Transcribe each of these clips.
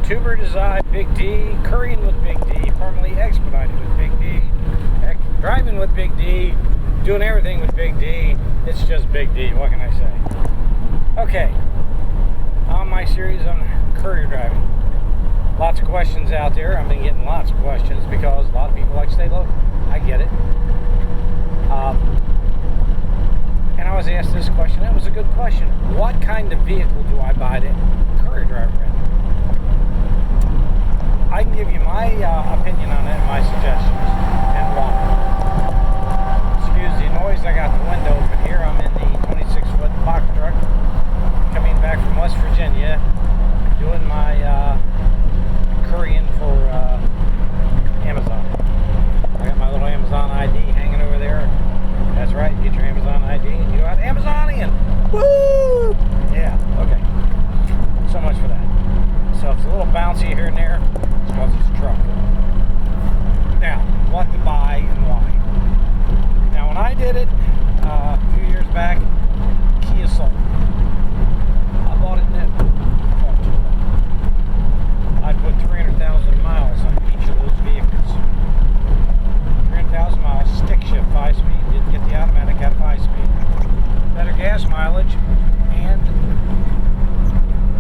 YouTuber Design, Big D, Courier with Big D, formerly Expedited with Big D, driving with Big D, doing everything with Big D. It's just Big D, what can I say? Okay, on my series on courier driving. Lots of questions out there. I've been getting lots of questions because a lot of people like to stay local. I get it. And I was asked this question. That was a good question. What kind of vehicle do I buy to courier driver in? I can give you my opinion on it and my suggestions and why. Excuse the noise. I got the window open here. I'm in the 26-foot box truck coming back from West Virginia doing my couriering for Amazon. I got my little Amazon ID hanging over there. That's right, get your Amazon ID and you go out Amazonian. Woo! Yeah, okay. So much for that. So if it's a little bouncy here and there, it's because it's a truck. Now, what to buy and why. Now, when I did it a few years back, Kia Soul. I bought it new. I put 300,000 miles on each of those vehicles. 300,000 miles, stick shift, 5-speed. Didn't get the automatic, had a 5-speed. Better gas mileage and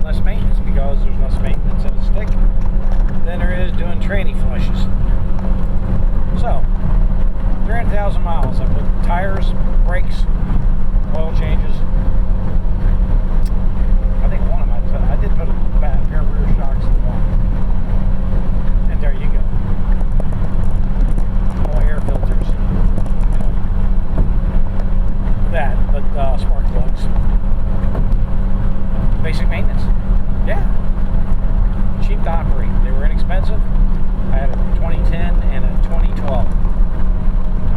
less maintenance because there's less maintenance in a stick than there is doing tranny flushes. So, 300,000 miles. I put tires, brakes, oil changes. I think one of my, I did put a pair of rear shocks in one. And there you go. All air filters. That, but spark plugs. Basic maintenance. Yeah. Cheap to operate. They were inexpensive. I had a 2010 and a 2012.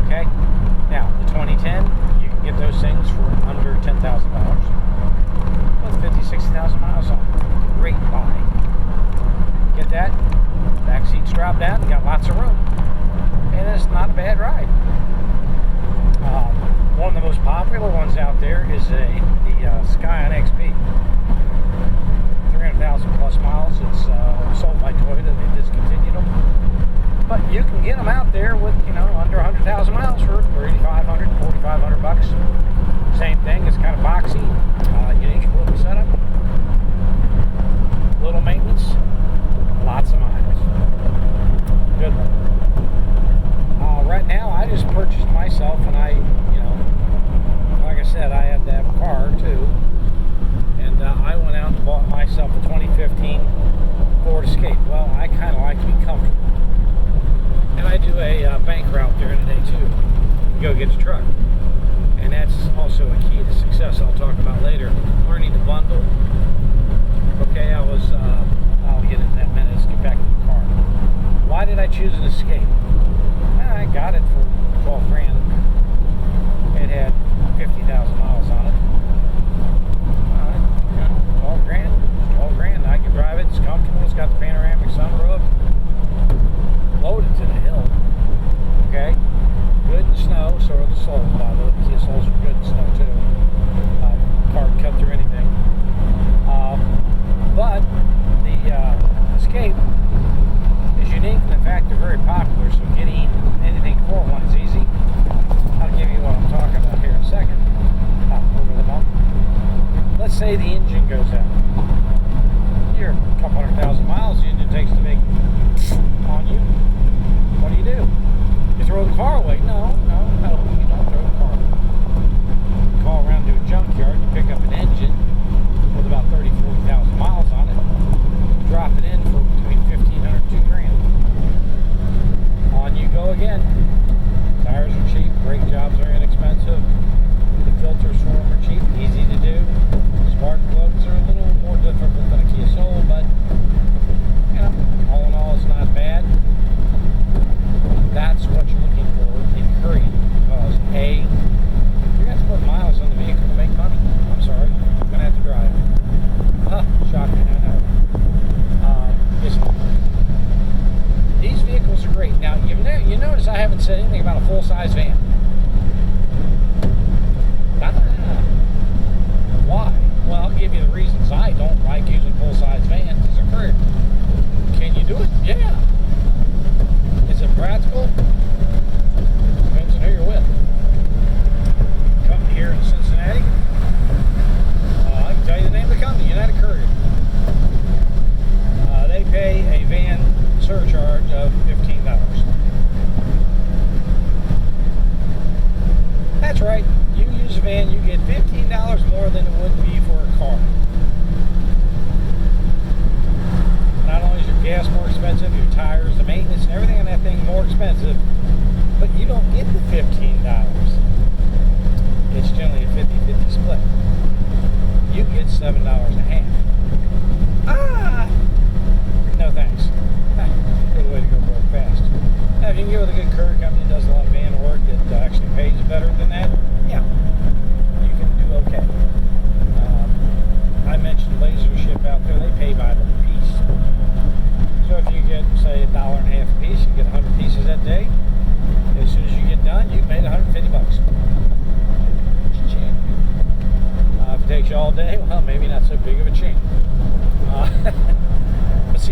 Okay? Now, the 2010, you can get those things for under $10,000. With 50, 60,000 miles on it. Great buy. Get that? Back seats drop down. You got lots of room. And it's not a bad ride. One of the most popular ones out there is the Scion XP. 300,000 plus miles. It's sold by Toyota. They discontinued them. But you can get them out there with, under 100,000 miles for $3,500, $4,500. Same thing. It's kind of boxy. Unique little setup. Little maintenance. Lots of miles. Good one. Right now, I just purchased myself, and like I said, I had to have a car too, and I went out and bought myself a 2015 Ford Escape. Well, I kind of like to be comfortable, and I do a bank route during the day too. Go get the truck, and that's also a key to success. I'll talk about later. Learning to bundle. Okay, I'll get into that in a minute. Let's get back to the car. Why did I choose an Escape? I got it for 12 grand. It had 50,000 miles on it. 12 grand. 12 grand. I can drive it. It's comfortable. It's got the panoramic sunroof. Loaded to the hill. Okay. Good in snow. So are the Souls, by the way. The Kia Souls are good in snow too. Car can cut through anything. But the Escape is unique in the fact they're very popular. So getting anything for one is easy. I'll give you what I'm talking about here in a second. Over the bump. Let's say the engine goes out. You're a couple 100,000 miles, the engine takes the big on you. What do? You throw the car away? No, you don't throw the car away. You call around to a junkyard, you pick up an engine with about 30,000, 40,000 miles on it, drop it in for between $1,500 and $2,000. On you go again. Tires are cheap, brake jobs are inexpensive, the filters for them are cheap, easy to do. Spark plugs are a little more difficult than a Kia Soul, but all in all, it's not bad. That's what you're looking for in courier, because A, you're going to have to put miles on the vehicle to make money. I'm sorry, you're going to have to drive. Shocking, I know. These vehicles are great. Now, you notice I haven't said anything about a full-size van. Why? Well, I'll give you the reasons I don't like using full-size vans as a courier.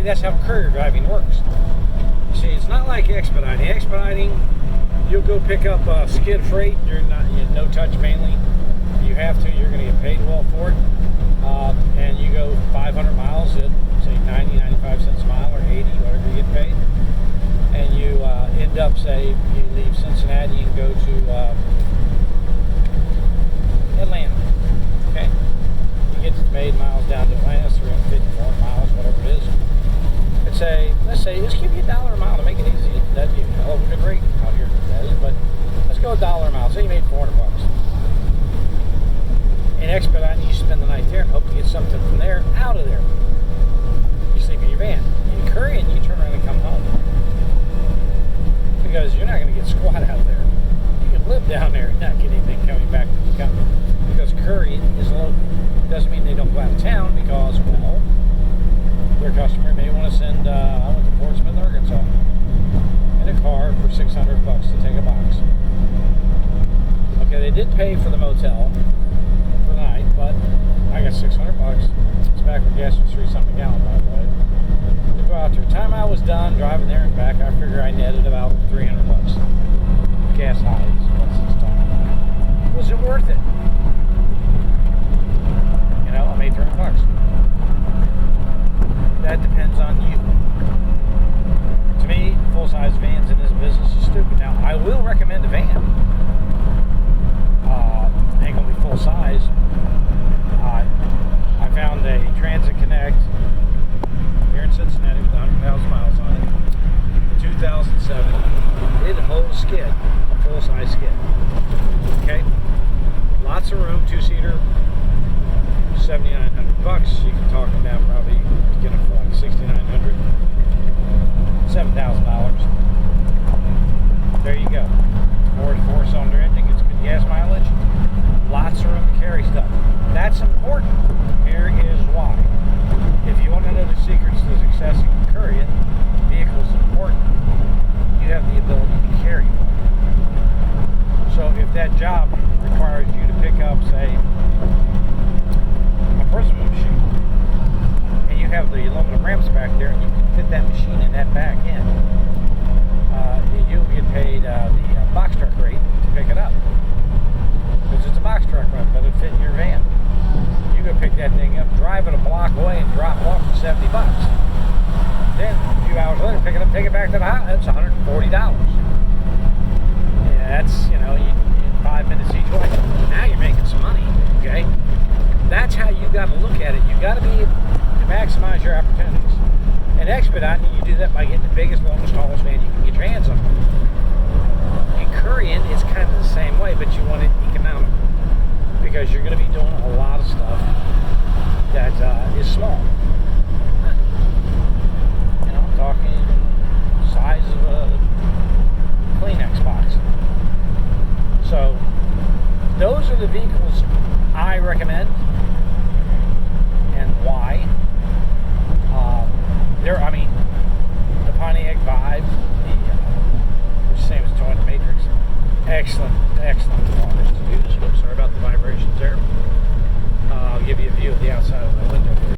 that's how courier driving works. See, it's not like expediting. Expediting, you'll go pick up skid freight. You're no touch mainly. You have to. You're going to get paid well for it. And you go 500 miles at say 90, 95 cents a mile or 80, whatever you get paid. And you end up, say, you leave Cincinnati and go to Atlanta. Okay, you get paid miles down to Atlanta, 350, 400 miles, whatever it is. Let's say, just give you $1 a mile to make it easy. That'd be a hell of a good rate out here today, but let's go $1 a mile. So you made $400. In expediting, you spend the night there and hope to get something from there out of there. You sleep in your van. In Courier, you turn around and come home. Because you're not going to get squat out there. You can live down there and not get anything coming back to the company. Because Courier is local. Doesn't mean they don't go out of town because, well, their customer may want to send, I went to Portsmouth, Arkansas, in a car for $600 to take a box. Okay, they did pay for the motel for the night, but I got $600. It's back when gas was 3 something a gallon, by the way. To go out there. Time I was done driving there and back, I figure I netted about $300. Gas highs. What's this time? Was it worth it? You know, I made $300. That depends on you. To me, full-size vans in this business is stupid. Now, I will recommend a van. Ain't gonna be full-size. I found a Transit Connect here in Cincinnati with 100,000 miles on it. 2007. It holds skid, a full-size skid. Okay, lots of room, 2-seater, $7,900. You can talk about probably get it for like $6,900, $7,000. There you go. Four-cylinder engine, gets good gas mileage, lots of room to carry stuff. That's important. Here is why. If you want to know the secrets to success in Courier, vehicles is important. You have the ability to carry one. So if that job requires you to pick up, say, a prism machine, and you have the aluminum ramps back there, and you can fit that machine in that back end, you'll get paid the box truck rate to pick it up. Because it's a box truck run, but it'll fit in your van. You go pick that thing up, drive it a block away, and drop it off for $70. Then a few hours later, pick it up, take it back to the house. That's $140. Yeah, that's, you know, 5 minutes each way. Now you're making some money, okay? That's how you got to look at it. You got to be able to maximize your opportunities. And expediting, you do that by getting the biggest, longest, tallest van you can get your hands on. In Courier, it's kind of the same way, but you want it economical because you're going to be doing a lot of stuff that